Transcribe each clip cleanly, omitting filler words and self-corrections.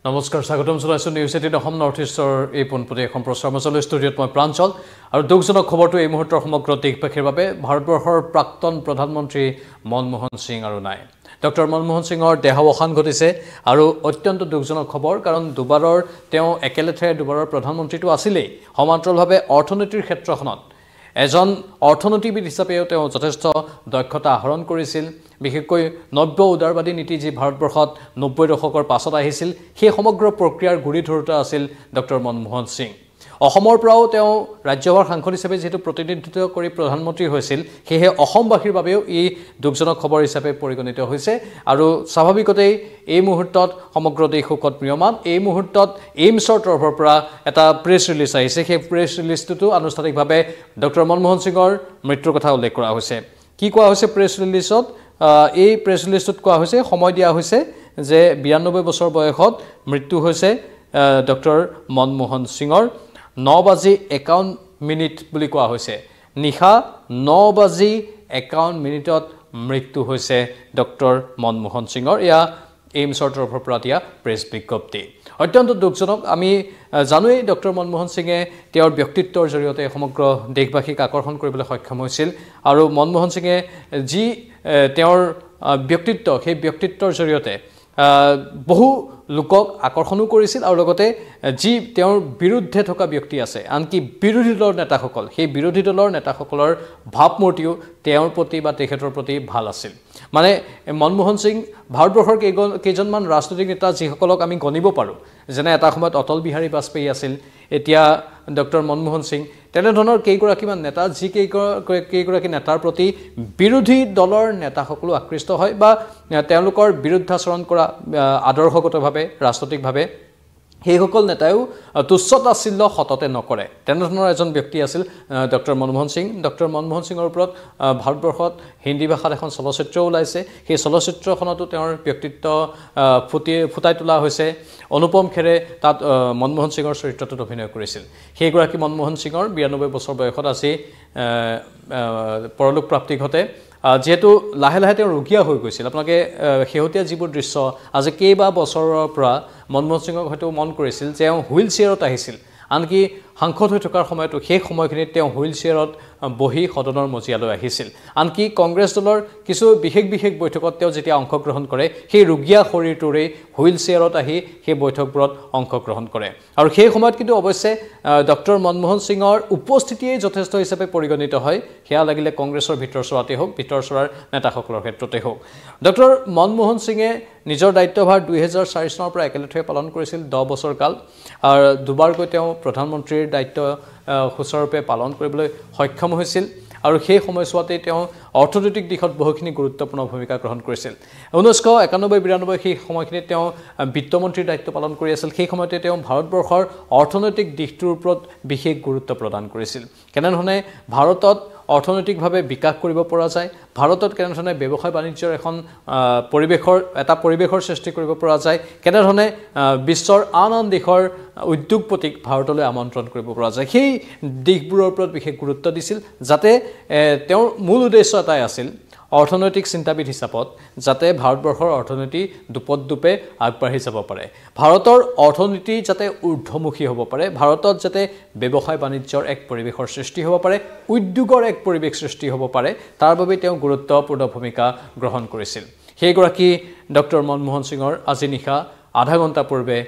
নমস্কাৰ স্বাগতম জনাইছো নিউজ 18 অসম নৰ্থ ইষ্টৰ এই পোনপটীয়া এখন প্ৰচাৰ মঞ্চলৈ ষ্টুডিঅ'ত মই প্ৰাঞ্চল আৰু দুখজনক খবৰটো এই মুহূৰ্তৰ সমগ্ৰ দেশবাসীৰ বাবে ভাৰতবৰ্ষৰ প্ৰাক্তন প্ৰধানমন্ত্ৰী মনমোহন সিং আৰু নাই ডক্টৰ মনমোহন সিঙৰ দেহাৱসান ঘটিছে আৰু অত্যন্ত দুখজনক খবৰ কাৰণ দুবাৰৰ তেওঁ একেলেথাৰে দুবাৰৰ প্ৰধানমন্ত্ৰীটো আছিলেই সমান্তৰালভাৱে অৰ্থনীতিৰ ক্ষেত্ৰখনত এজন অৰ্থনীতিবিদ হিচাপেও তেওঁ যথেষ্ট দক্ষতা আহৰণ কৰিছিল বিশেষকৈ নব্য উদাৰবাদী নীতি যি ভাৰতবৰ্ষত 90 দশকৰ পাছত আহিছিল সেই সমগ্ৰ প্ৰক্ৰিয়াৰ গুৰি ধৰোঁতা আছিল ডক্টৰ মনমোহন সিং অসমৰ পৰাও তেওঁ ৰাজ্যসভাৰ সাংসদ হিচাপে যেটো প্ৰতিনিধিত্ব কৰি প্ৰধানমন্ত্ৰী হৈছিল সেয়ে অসমবাসীৰ বাবেও এই দুখজনক খবৰ হিচাপে পৰিগণিত হৈছে আৰু স্বাভাৱিকতেই এই মুহূৰ্তত সমগ্ৰ দেশ শোকত ম্ৰিয়মান এই মুহূৰ্তত এইমছৰ তৰফৰ পৰা এটা প্ৰেছ ৰিলিজ আহিছে সেই প্ৰেছ ৰিলিজটো আনুষ্ঠানিকভাৱে ডক্টৰ মনমোহন সিঙৰ মৃত্যুৰ কথা উল্লেখ কৰা হৈছে কি কোৱা হৈছে প্ৰেছ ৰিলিজত এই প্ৰেছ ৰিলিজত কোৱা হৈছে সময় দিয়া হৈছে যে 92 বছৰ বয়সত মৃত্যু হৈছে ডক্টৰ মনমোহন সিঙৰ 9:51 বুলি কোৱা হৈছে নিশা 9:51 মৃত্যু হৈছে ডক্টৰ মনমোহন সিঙৰ ইয়া এইমছৰ তৰফৰ পৰা দিয়া প্ৰেছ বিজ্ঞপ্তি অত্যন্ত দুখজনক আমি জানোই ডক্টৰ মনমোহন সিঙে তেওঁৰ ব্যক্তিত্বৰ জৰিয়তে সমগ্ৰ দেশবাসীক আকৰ্ষণ কৰিবলৈ সক্ষম হৈছিল আৰু মনমোহন সিঙে যি তেওঁৰ ব্যক্তিত্ব সেই ব্যক্তিত্বৰ জৰিয়তে বহু লোকক আকৰ্ষণো কৰিছিল আৰু লগতে যি তেওঁৰ বিৰুদ্ধে থকা ব্যক্তি আছে আনকি বিৰোধী দলৰ নেতাসকল সেই বিৰোধী দলৰ নেতাসকলৰ ভাৱমূৰ্তিও তেওঁৰ প্ৰতি বা তেখেতৰ প্ৰতি ভাল আছিল মানে মনমোহন সিং ভাৰতবৰ্ষৰ কেইজনমান ৰাজনৈতিক নেতা যিসকলক আমি গণিব পাৰোঁ যেনে এটা সময়ত অটল বিহাৰী বাজপেয়ী আছিল এতিয়া ডক্টৰ মনমোহন সিং তেনেধৰণৰ কেইগৰাকীমান নেতা যি কেইগৰাকী নেতাৰ প্ৰতি বিৰোধী দলৰ নেতাসকলো আকৃষ্ট হয় বা তেওঁলোকৰ বিৰুদ্ধাচৰণ কৰা আদৰ্শগতভাৱে ৰাজনৈতিকভাৱে সেইসকল নেতায়ো তুচ্ছতাচ্ছিল্য সততে নকৰে তেনেধৰণৰ এজন ব্যক্তি আছিল ডক্টৰ মনমোহন সিঙৰ ওপৰত ভাৰতবৰ্ষত হিন্দী ভাষাত এখন চলচ্চিত্ৰ ওলাইছে সেই চলচ্চিত্ৰখনতো তেওঁৰ ব্যক্তিত্ব ফুটাই তোলা হৈছে অনুপম খেৰে তাত মনমোহন সিঙৰ চৰিত্ৰটোত অভিনয় কৰিছিল সেইগৰাকী মনমোহন সিঙৰ 92 বছৰ বয়সত আজি পৰলোক প্ৰাপ্তি ঘটে যেহেতু লাহে লাহে তেওঁ ৰোগীয়া হৈ গৈছিল আপোনালোকে শেহতীয়া যিবোৰ দৃশ্য আজি কেইবা বছৰৰ পৰা মনমোহন সিঙক হয়তো মন কৰিছিল যে তেওঁ হুইল চেয়াৰত আহিছিল আনকি সাংসদ হৈ থকাৰ সময়তো সেই সময়খিনিত তেওঁ হুইল চেয়াৰত বহি সদনৰ মজিয়ালৈ আহিছিল আনকি কংগ্ৰেছ দলৰ কিছু বিশেষ বৈঠকত তেওঁ যেতিয়া অংশগ্ৰহণ কৰে সেই ৰোগীয়া শৰীৰটোৰে হুইল চেয়াৰত আহি সেই বৈঠকবোৰত অংশগ্ৰহণ কৰে আৰু সেই সময়ত কিন্তু অৱশ্যে ডক্টৰ মনমোহন সিঙৰ উপস্থিতিয়ে যথেষ্ট হিচাপে পৰিগণিত হয় সেয়া লাগিলে কংগ্ৰেছৰ ভিতৰচৰাতে হওক ভিতৰচৰাৰ নেতাসকলৰ ক্ষেত্ৰতে হওক ডক্টৰ মনমোহন সিঙে নিজৰ দায়িত্বভাৰ 2004 চনৰ পৰা একেলেথাৰে পালন কৰিছিল 10 বছৰ কাল আৰু দুবাৰকৈ তেওঁ প্ৰধানমন্ত্ৰীৰ দায়িত্ব সুচাৰুৰূপে পালন কৰিবলৈ সক্ষম হৈছিল আৰু সেই সময়ছোৱাতে তেওঁ অৰ্থনৈতিক দিশত বহুখিনি গুৰুত্বপূৰ্ণ ভূমিকা গ্ৰহণ কৰিছিল 1991-92 সেই সময়খিনিত তেওঁ বিত্তমন্ত্ৰীৰ দায়িত্ব পালন কৰি আছিল সেই সময়তে তেওঁ ভাৰতবৰ্ষৰ অৰ্থনৈতিক দিশটোৰ ওপৰত বিশেষ গুৰুত্ব প্ৰদান কৰিছিল কেনেধৰণে ভাৰতত অৰ্থনৈতিকভাৱে বিকাশ কৰিব পৰা যায় ভাৰতত কেনেধৰণে ব্যৱসায় বাণিজ্যৰ এখন পৰিৱেশৰ সৃষ্টি কৰিব পৰা যায় কেনেধৰণে বিশ্বৰ আন দেশৰ উদ্যোগপতিক ভাৰতলৈ আমন্ত্ৰণ কৰিব পৰা যায় সেই দিশবোৰৰ ওপৰত বিশেষ গুৰুত্ব দিছিল যাতে তেওঁৰ মূল উদ্দেশ্য এটাই আছিল অৰ্থনৈতিক চিন্তাবিদ হিচাপত যাতে ভাৰতবৰ্ষৰ অৰ্থনীতি দুপদুপে আগবাঢ়ি যাব পাৰে ভাৰতৰ অৰ্থনীতি যাতে ঊৰ্ধ্বমুখী হ'ব পাৰে ভাৰতত যাতে ব্যৱসায় বাণিজ্যৰ এক পৰিৱেশৰ সৃষ্টি হ'ব পাৰে উদ্যোগৰ এক পৰিৱেশ সৃষ্টি হ'ব পাৰে তাৰ বাবে তেওঁ গুৰুত্বপূৰ্ণ ভূমিকা গ্ৰহণ কৰিছিল সেইগৰাকী ডক্টৰ মনমোহন সিঙৰ আজি নিশা আধা ঘণ্টা পূৰ্বে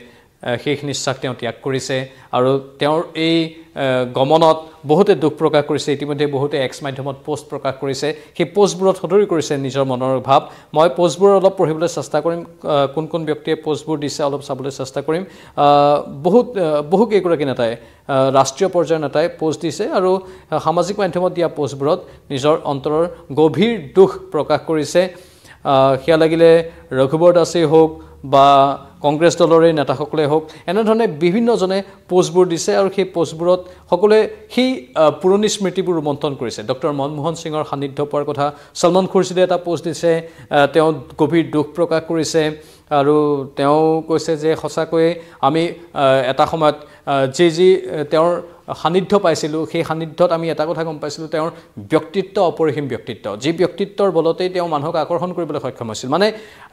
শেষ নিশ্বাস তেওঁ ত্যাগ কৰিছে আৰু তেওঁৰ এই গমনত বহুতে দুখ প্ৰকাশ কৰিছে ইতিমধ্যে বহুতে এক্স মাধ্যমত পোষ্ট প্ৰকাশ কৰিছে সেই পোষ্টবোৰত সদৰি কৰিছে নিজৰ মনৰ ভাৱ মই পোষ্টবোৰ অলপ পঢ়িবলৈ চেষ্টা কৰিম কোন ব্যক্তিয়ে পোষ্টবোৰ দিছে অলপ চাবলৈ চেষ্টা কৰিম বহু কেইগৰাকী নেতাই ৰাষ্ট্ৰীয় পৰ্যায়ৰ নেতাই পোষ্ট দিছে আৰু সামাজিক মাধ্যমত দিয়া পোষ্টবোৰত নিজৰ অন্তৰৰ গভীৰ দুখ প্ৰকাশ কৰিছে সেয়া লাগিলে ৰঘুবৰ দাসেই হওক বা কংগ্ৰেছ দলৰে নেতাসকলে হওক এনেধৰণে বিভিন্নজনে পোষ্টবোৰ দিছে আৰু সেই পোষ্টবোৰত সকলোৱে সেই পুৰণি স্মৃতিবোৰ ৰোমন্থন কৰিছে ডক্টৰ মনমোহন সিঙৰ সান্নিধ্য পোৱাৰ কথা সলমান খুৰছিদে এটা পোষ্ট দিছে তেওঁ গভীৰ দুখ প্ৰকাশ কৰিছে আৰু তেওঁ কৈছে যে সঁচাকৈয়ে আমি এটা সময়ত যি তেওঁৰ সান্নিধ্য পাইছিলোঁ সেই সান্নিধ্যত আমি এটা কথা গম পাইছিলোঁ তেওঁৰ ব্যক্তিত্ব অপৰিসীম ব্যক্তিত্ব যি ব্যক্তিত্বৰ বলতেই তেওঁ মানুহক আকৰ্ষণ কৰিবলৈ সক্ষম হৈছিল মানে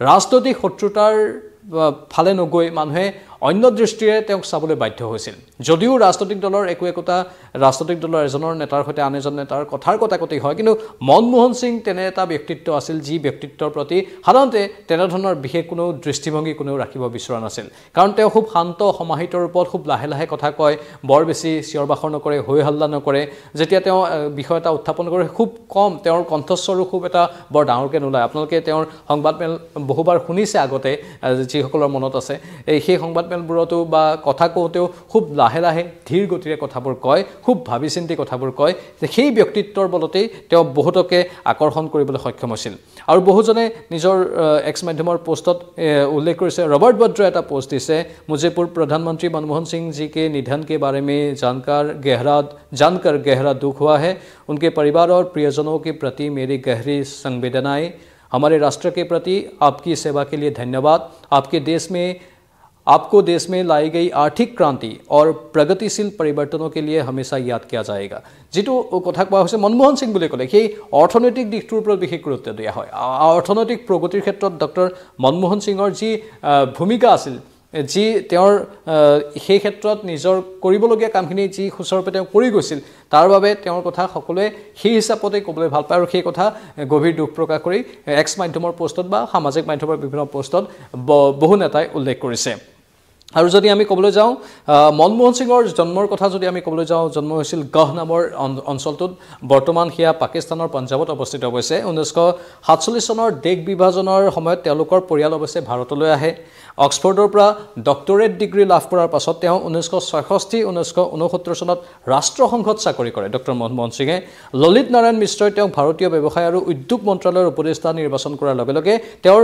ৰাজনৈতিক শত্ৰুতাৰ ফালে নগৈ মানুহে অন্য দৃষ্টিৰে তেওঁক চাবলৈ বাধ্য হৈছিল যদিও ৰাজনৈতিক দলৰ একোটা ৰাজনৈতিক দলৰ এজনৰ নেতাৰ সৈতে আন এজন নেতাৰ কথাৰ কটাকটি হয় কিন্তু মনমোহন সিং তেনে এটা ব্যক্তিত্ব আছিল যি ব্যক্তিত্বৰ প্ৰতি সাধাৰণতে তেনেধৰণৰ বিশেষ কোনো দৃষ্টিভংগী কোনেও ৰাখিব বিচৰা নাছিল কাৰণ তেওঁ খুব শান্ত সমাহিত ৰূপত খুব লাহে লাহে কথা কয় বৰ বেছি চিঞৰ বাখৰ নকৰে হৈ হাল্লা নকৰে যেতিয়া তেওঁ বিষয় এটা উত্থাপন কৰে খুব কম তেওঁৰ কণ্ঠস্বৰো খুব এটা বৰ ডাঙৰকৈ নোলায় আপোনালোকে তেওঁৰ সংবাদমেল বহুবাৰ শুনিছে আগতে যিসকলৰ মনত আছে সেই সংবাদমেলবোৰতো বা কথা কওঁতেও খুব লাহে লাহে ধীৰ গতিৰে কথাবোৰ কয় খুব ভাবি চিন্তি কথাবোৰ কয় সেই ব্যক্তিত্বৰ বলতেই তেওঁ বহুতকে আকৰ্ষণ কৰিবলৈ সক্ষম হৈছিল আৰু বহুজনে নিজৰ এক্স মাধ্যমৰ পোষ্টত উল্লেখ কৰিছে ৰবাৰ্ট বাদ্ৰাই এটা পোষ্ট দিছে मुझे पूर्व प्रधानमंत्री मनमोहन सिंह जी के निधन के बारे में जानकर गहरा दुख हुआ है उनके परिवार और प्रियजनों के प्रति मेरी गहरी संवेदनाएं हमारे राष्ट्र के प्रति आपकी सेवा के लिए धन्यवाद आपको देश में लाई गई आर्थिक क्रांति और प्रगतिशील परिवर्तनों के लिए हमेशा याद किया जाएगा जितो कथा कोৱা হৈছে মনমোহন সিং বুলি ক'লে সেই অৰ্থনৈতিক দিশটোৰ ওপৰত বিশেষ গুৰুত্ব দিয়া হয় অৰ্থনৈতিক প্ৰগতিৰ ক্ষেত্ৰত ডক্টৰ মনমোহন সিঙৰ যি ভূমিকা আছিল যি তেওঁৰ সেই ক্ষেত্ৰত নিজৰ কৰিবলগীয়া কামখিনি যি সুচৰূপে তেওঁ কৰি গৈছিল তাৰ বাবে তেওঁৰ কথা সকলোৱে সেই হিচাপতে ক'বলৈ ভাল পায় আৰু সেই কথা গভীৰ দুখ প্ৰকাশ কৰি এক্স মাধ্যমৰ পোষ্টত বা সামাজিক মাধ্যমৰ বিভিন্ন পোষ্টত বহু নেতাই উল্লেখ কৰিছে আৰু যদি আমি ক'বলৈ যাওঁ মনমোহন সিঙৰ জন্মৰ কথা যদি আমি ক'বলৈ যাওঁ জন্ম হৈছিল গহ নামৰ অঞ্চলটোত বৰ্তমান হিয়া পাকিস্তানৰ পঞ্জাবত অৱস্থিত হৈছে 1947 চনৰ দেশ বিভাজনৰ সময়ত তেওঁলোকৰ পৰিয়াল অৱশ্যে ভাৰতলৈ আহে অক্সফৰ্ডৰ পৰা ডক্টৰেট ডিগ্ৰী লাভ কৰাৰ পাছত তেওঁ 1966-1969 চনত ৰাষ্ট্ৰসংঘত চাকৰি কৰে ডক্টৰ মনমোহন সিঙে ললিত নাৰায়ণ মিশ্ৰই তেওঁক ভাৰতীয় ব্যৱসায় আৰু উদ্যোগ মন্ত্ৰালয়ৰ উপদেষ্টা নিৰ্বাচন কৰাৰ লগে লগে তেওঁৰ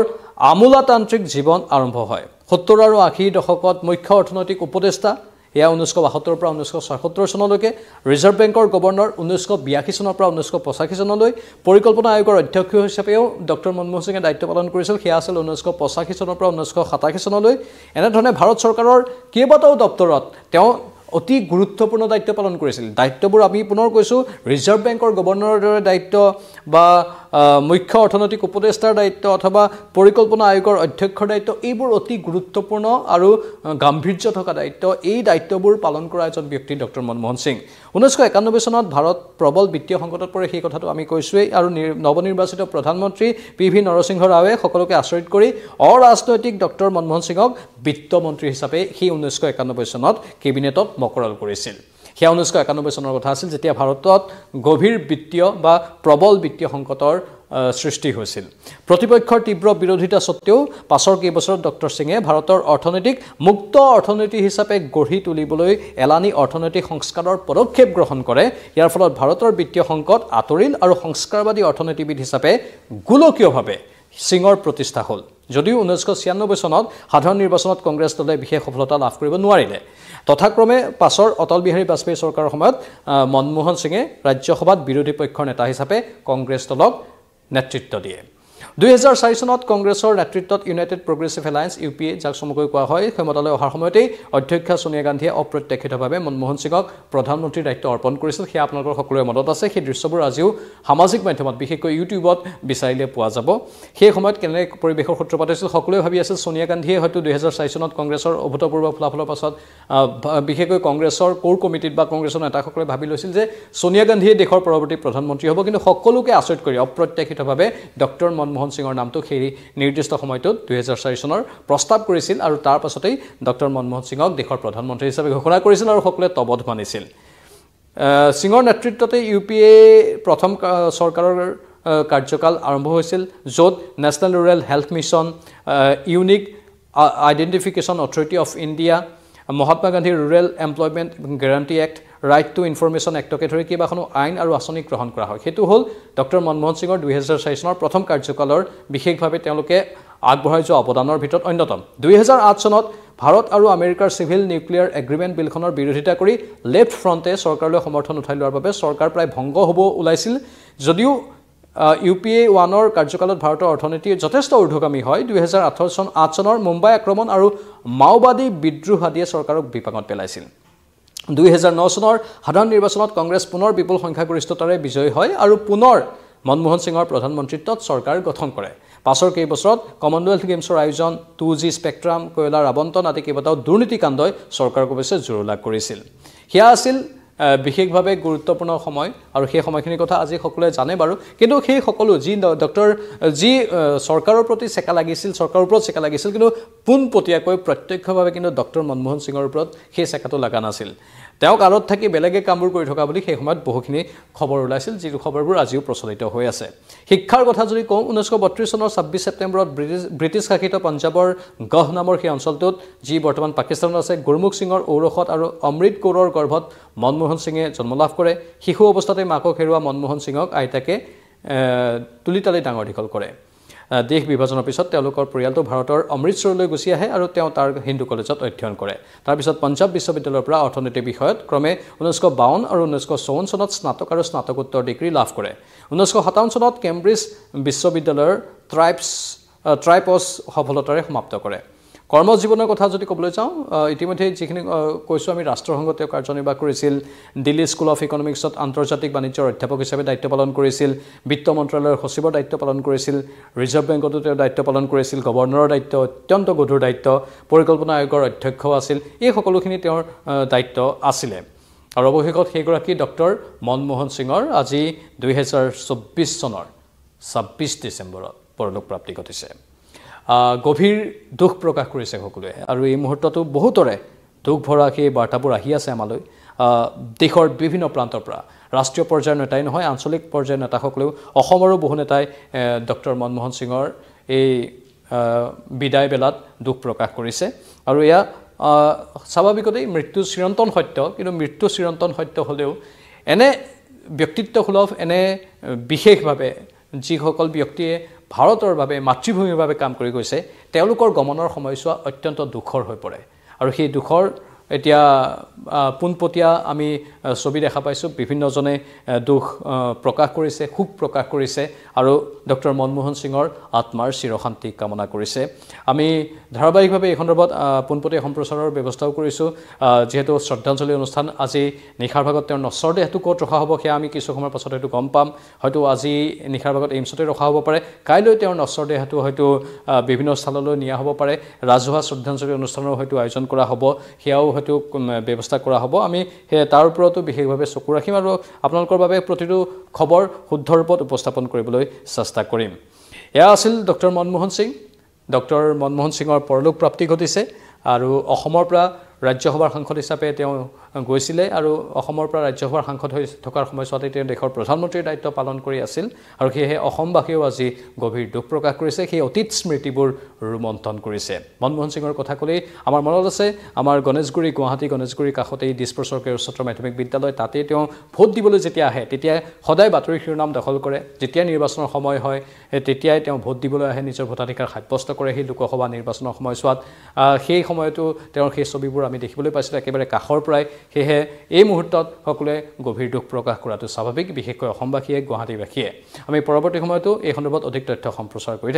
আমোলাতান্ত্ৰিক জীৱন আৰম্ভ হয় 70 আৰু 80 দশকত মুখ্য অৰ্থনৈতিক উপদেষ্টা এয়া 1972 পৰা 1976 চনলৈকে ৰিজাৰ্ভ বেংকৰ গভৰ্ণৰ 1982 চনৰ পৰা 1985 চনলৈ পৰিকল্পনা আয়োগৰ অধ্যক্ষ হিচাপেও ডক্টৰ মনমোহন সিঙে দায়িত্ব পালন কৰিছিল সেয়া আছিল 1985 চনৰ পৰা 1987 চনলৈ এনেধৰণে ভাৰত চৰকাৰৰ কেইবাটাও দপ্তৰত তেওঁ অতি গুৰুত্বপূৰ্ণ দায়িত্ব পালন কৰিছিল দায়িত্ববোৰ আমি পুনৰ কৈছো ৰিজাৰ্ভ বেংকৰ গভৰ্ণৰৰ দৰে দায়িত্ব বা মুখ্য অৰ্থনৈতিক উপদেষ্টাৰ দায়িত্ব অথবা পৰিকল্পনা আয়োগৰ অধ্যক্ষৰ দায়িত্ব এইবোৰ অতি গুৰুত্বপূৰ্ণ আৰু গাম্ভীৰ্য থকা দায়িত্ব এই দায়িত্ববোৰ পালন কৰা এজন ব্যক্তি ডক্টৰ মনমোহন সিং 1991 চনত ভাৰত প্ৰবল বিত্তীয় সংকটত পৰে সেই কথাটো আমি কৈছোৱেই আৰু নৱনিৰ্বাচিত প্ৰধানমন্ত্ৰী পিভি নৰসিংহ ৰাৱে সকলোকে আচৰিত কৰি অৰাজনৈতিক ডক্টৰ মনমোহন সিঙক বিত্তমন্ত্ৰী হিচাপে সেই 1991 চনত কেবিনেটত মকৰল কৰিছিল সেয়া 1991 চনৰ কথা আছিল যেতিয়া ভাৰতত গভীৰ বিত্তীয় বা প্ৰবল বিত্তীয় সংকটৰ সৃষ্টি হৈছিল প্ৰতিপক্ষৰ তীব্ৰ বিৰোধিতা সত্ত্বেও পাছৰ কেইবছৰত ডক্টৰ সিঙে ভাৰতৰ অৰ্থনৈতিক মুক্ত অৰ্থনীতি হিচাপে গঢ়ি তুলিবলৈ এলানি অৰ্থনৈতিক সংস্কাৰৰ পদক্ষেপ গ্ৰহণ কৰে ইয়াৰ ফলত ভাৰতৰ বিত্তীয় সংকট আঁতৰিল আৰু সংস্কাৰবাদী অৰ্থনীতিবিদ হিচাপে গোলকীয়ভাৱে সিঙৰ প্ৰতিষ্ঠা হ'ল যদিও 1996 চনত সাধাৰণ নিৰ্বাচনত কংগ্ৰেছ দলে বিশেষ সফলতা লাভ কৰিব নোৱাৰিলে তথাক্ৰমে পাছৰ অটল বিহাৰী বাজপেয়ী চৰকাৰৰ সময়ত মনমোহন সিঙে ৰাজ্যসভাত বিৰোধী পক্ষৰ নেতা হিচাপে কংগ্ৰেছ দলক নেতৃত্ব দিয়ে 2004 চনত কংগ্ৰেছৰ নেতৃত্বত ইউনাইটেড প্ৰগ্ৰেছিভ এলায়েন্স ইউপিএ যাক চমুকৈ কোৱা হয় ক্ষমতালৈ অহাৰ সময়তেই অধ্যক্ষা সোনিয়া গান্ধীয়ে অপ্ৰত্যাশিতভাৱে মনমোহন সিঙক প্ৰধানমন্ত্ৰীৰ দায়িত্ব অৰ্পণ কৰিছিল সেয়া আপোনালোকৰ সকলোৰে মনত আছে সেই দৃশ্যবোৰ আজিও সামাজিক মাধ্যমত বিশেষকৈ ইউটিউবত বিচাৰিলে পোৱা যাব সেই সময়ত কেনে পৰিৱেশৰ সূত্ৰপাত হৈছিল সকলোৱে ভাবি আছিল সোনিয়া গান্ধীয়ে হয়তো 2004 চনত কংগ্ৰেছৰ অভূতপূৰ্ব ফলাফলৰ পাছত বিশেষকৈ কংগ্ৰেছৰ কোৰ কমিটিত বা কংগ্ৰেছৰ নেতাসকলে ভাবি লৈছিল যে সোনিয়া গান্ধীয়ে দেশৰ পৰৱৰ্তী প্ৰধানমন্ত্ৰী হ'ব কিন্তু সকলোকে আচৰিত কৰি অপ্ৰত্যাশিতভাৱে ডক্টৰ মনমোহন সিঙৰ নামটো সেই নিৰ্দিষ্ট সময়টোত 2004 চনৰ প্ৰস্তাৱ কৰিছিল আৰু তাৰ পাছতেই ডক্টৰ মনমোহন সিঙক দেশৰ প্ৰধানমন্ত্ৰী হিচাপে ঘোষণা কৰিছিল আৰু সকলোৱে তবধ মানিছিল সিঙৰ নেতৃত্বতে ইউপিএ প্ৰথম চৰকাৰৰ কাৰ্যকাল আৰম্ভ হৈছিল য'ত national rural health mission unique identification authority of India Mahatma Gandhi rural employment guarantee act right to information এক্টকে ধৰি কেইবাখনো আইন আৰু আঁচনি গ্ৰহণ কৰা হয় সেইটো হ'ল ডক্টৰ মনমোহন সিঙৰ 2004 চনৰ প্ৰথম কাৰ্যকালৰ বিশেষভাৱে তেওঁলোকে আগবঢ়াই যোৱা অৱদানৰ ভিতৰত অন্যতম 2008 চনত ভাৰত আৰু আমেৰিকাৰ চিভিল নিউক্লিয়াৰ এগ্ৰিমেণ্ট বিলখনৰ বিৰোধিতা কৰি লেফ্ট ফ্ৰণ্টে চৰকাৰলৈ সমৰ্থন উঠাই লোৱাৰ বাবে চৰকাৰ প্ৰায় ভংগ হ'ব ওলাইছিল যদিও ইউপিএ 1ৰ কাৰ্যকালত ভাৰতৰ অৰ্থনীতি যথেষ্ট ঊৰ্ধ্বগামী হয় 2008 চনৰ মুম্বাই আক্ৰমণ আৰু মাওবাদী বিদ্ৰোহ আদিয়ে চৰকাৰক বিপাঙত পেলাইছিল 2009 চনৰ সাধাৰণ নিৰ্বাচনত কংগ্ৰেছ পুনৰ বিপুল সংখ্যাগৰিষ্ঠতাৰে বিজয়ী হয় আৰু পুনৰ মনমোহন সিঙৰ প্ৰধানমন্ত্ৰীত্বত চৰকাৰ গঠন কৰে পাছৰ কেইবছৰত কমনৱেলথ গেমছৰ আয়োজন 2G স্পেক্ট্ৰাম কয়লাৰ আবণ্টন আদি কেইবাটাও দুৰ্নীতিকাণ্ডই চৰকাৰক অৱশ্যে জোৰোলা কৰিছিল সেয়া আছিল বিশেষভাৱে গুৰুত্বপূৰ্ণ সময় আৰু সেই সময়খিনিৰ কথা আজি সকলোৱে জানে বাৰু কিন্তু সেই সকলো যি ডক্টৰ যি চৰকাৰৰ প্ৰতি চেকা লাগিছিল চৰকাৰৰ ওপৰত চেকা লাগিছিল কিন্তু পোনপটীয়াকৈ প্ৰত্যক্ষভাৱে কিন্তু ডক্টৰ মনমোহন সিঙৰ ওপৰত সেই চেকাটো লগা নাছিল তেওঁক আঁৰত থাকি বেলেগে কামবোৰ কৰি থকা বুলি সেই সময়ত বহুখিনি খবৰ ওলাইছিল যিটো খবৰবোৰ আজিও প্ৰচলিত হৈ আছে শিক্ষাৰ কথা যদি কওঁ 1932 চনৰ 26 ছেপ্টেম্বৰত ব্ৰিটিছ শাসিত পঞ্জাবৰ গহ নামৰ সেই অঞ্চলটোত যি বৰ্তমান পাকিস্তানত আছে গুৰমুখ সিঙৰ ঔৰসত আৰু অমৃত কৌৰৰ গৰ্ভত মনমোহন সিঙে জন্ম লাভ কৰে শিশু অৱস্থাতে মাকক হেৰুৱা মনমোহন সিঙক আইতাকে তুলিতালি ডাঙৰ দীঘল কৰে দেশ বিভাজনৰ পিছত তেওঁলোকৰ পৰিয়ালটো ভাৰতৰ অমৃতসৰলৈ গুচি আহে আৰু তেওঁ তাৰ হিন্দু কলেজত অধ্যয়ন কৰে তাৰ পিছত পঞ্জাব বিশ্ববিদ্যালয়ৰ পৰা অৰ্থনীতি বিষয়ত ক্ৰমে 1952 আৰু 1954 চনত স্নাতক আৰু স্নাতকোত্তৰ ডিগ্ৰী লাভ কৰে 1957 চনত কেম্ব্ৰিজ বিশ্ববিদ্যালয়ৰ ট্ৰাইপছ সফলতাৰে সমাপ্ত কৰে কৰ্মজীৱনৰ কথা যদি ক'বলৈ যাওঁ ইতিমধ্যে যিখিনি কৈছোঁ আমি ৰাষ্ট্ৰসংঘত তেওঁ কাৰ্যনিৰ্বাহ কৰিছিল দিল্লী স্কুল অফ ইকনমিক্সত আন্তৰ্জাতিক বাণিজ্যৰ অধ্যাপক হিচাপে দায়িত্ব পালন কৰিছিল বিত্ত মন্ত্ৰালয়ৰ সচিবৰ দায়িত্ব পালন কৰিছিল ৰিজাৰ্ভ বেংকতো তেওঁ দায়িত্ব পালন কৰিছিল গভৰ্ণৰৰ দায়িত্ব অত্যন্ত গধুৰ দায়িত্ব পৰিকল্পনা আয়োগৰ অধ্যক্ষও আছিল এই সকলোখিনি তেওঁৰ দায়িত্ব আছিলে আৰু অৱশেষত সেইগৰাকী ডক্টৰ মনমোহন সিঙৰ আজি 2024 চনৰ 26 ডিচেম্বৰত পৰলোক প্ৰাপ্তি ঘটিছে গভীৰ দুখ প্ৰকাশ কৰিছে সকলোৱে আৰু এই মুহূৰ্তটো বহুতৰে দুখ ভৰা সেই বাৰ্তাবোৰ আহি আছে আমালৈ দেশৰ বিভিন্ন প্ৰান্তৰ পৰা ৰাষ্ট্ৰীয় পৰ্যায়ৰ নেতাই নহয় আঞ্চলিক পৰ্যায়ৰ নেতাসকলেও অসমৰো বহু নেতাই ডক্টৰ মনমোহন সিঙৰ এই বিদায় বেলাত দুখ প্ৰকাশ কৰিছে আৰু এয়া স্বাভাৱিকতেই মৃত্যু চিৰন্তন সত্য কিন্তু মৃত্যু চিৰন্তন সত্য হ'লেও এনে ব্যক্তিত্বসুলভ এনে বিশেষভাৱে যিসকল ব্যক্তিয়ে ভাৰতৰ বাবে মাতৃভূমিৰ বাবে কাম কৰি গৈছে তেওঁলোকৰ গমনৰ সময়ছোৱা অত্যন্ত দুখৰ হৈ পৰে আৰু সেই দুখৰ এতিয়া পোনপটীয়া আমি ছবি দেখা পাইছোঁ বিভিন্নজনে দুখ প্ৰকাশ কৰিছে শোক প্ৰকাশ কৰিছে আৰু ডক্টৰ মনমোহন সিঙৰ আত্মাৰ চিৰশান্তি কামনা কৰিছে আমি ধাৰাবাহিকভাৱে এই সন্দৰ্ভত পোনপটীয়া সম্প্ৰচাৰৰ ব্যৱস্থাও কৰিছোঁ যিহেতু শ্ৰদ্ধাঞ্জলি অনুষ্ঠান আজি নিশাৰ ভাগত তেওঁৰ নশ্বৰ দেহটো ক'ত ৰখা হ'ব সেয়া আমি কিছু সময়ৰ পাছত হয়তো গম পাম হয়তো আজি নিশাৰ ভাগত এইমছতে ৰখা হ'ব পাৰে কাইলৈ তেওঁৰ নশ্বৰ দেহটো হয়তো বিভিন্ন স্থানলৈ নিয়া হ'ব পাৰে ৰাজহুৱা শ্ৰদ্ধাঞ্জলি অনুষ্ঠানৰ হয়তো আয়োজন কৰা হ'ব সেয়াও হয়তো ব্যৱস্থা কৰা হ'ব আমি তাৰ ওপৰতো বিশেষভাৱে চকু ৰাখিম আৰু আপোনালোকৰ বাবে প্ৰতিটো খবৰ শুদ্ধ ৰূপত উপস্থাপন কৰিবলৈ চেষ্টা কৰিম এয়া আছিল ডক্টৰ মনমোহন সিং ডক্টৰ মনমোহন সিঙৰ পৰলোক প্ৰাপ্তি ঘটিছে আৰু অসমৰ পৰা ৰাজ্যসভাৰ সাংসদ হিচাপে তেওঁ গৈছিলে আৰু অসমৰ পৰা ৰাজ্যসভাৰ সাংসদ হৈ থকাৰ সময়ছোৱাতে তেওঁ দেশৰ প্ৰধানমন্ত্ৰীৰ দায়িত্ব পালন কৰি আছিল আৰু সেয়েহে অসমবাসীয়েও আজি গভীৰ দুখ প্ৰকাশ কৰিছে সেই অতীত স্মৃতিবোৰ ৰোমন্থন কৰিছে মনমোহন সিঙৰ কথা ক'লেই আমাৰ মনত আছে আমাৰ গণেশগুৰি গুৱাহাটী গণেশগুৰিৰ কাষতেই দিছপুৰ চৰকাৰী উচ্চতৰ মাধ্যমিক বিদ্যালয় তাতেই তেওঁ ভোট দিবলৈ যেতিয়া আহে তেতিয়া সদায় বাতৰি শিৰোনাম দখল কৰে যেতিয়া নিৰ্বাচনৰ সময় হয় তেতিয়াই তেওঁ ভোট দিবলৈ আহে নিজৰ ভোটাধিকাৰ সাব্যস্ত কৰে সেই লোকসভা নিৰ্বাচনৰ সময়ছোৱাত সেই সময়তো তেওঁৰ সেই ছবিবোৰ আমি দেখিবলৈ পাইছিলোঁ একেবাৰে কাষৰ পৰাই সেয়েহে এই মুহূৰ্তত সকলোৱে গভীৰ দুখ প্ৰকাশ কৰাটো স্বাভাৱিক বিশেষকৈ অসমবাসীয়ে গুৱাহাটীবাসীয়ে আমি পৰৱৰ্তী সময়তো এই সন্দৰ্ভত অধিক তথ্য সম্প্ৰচাৰ কৰি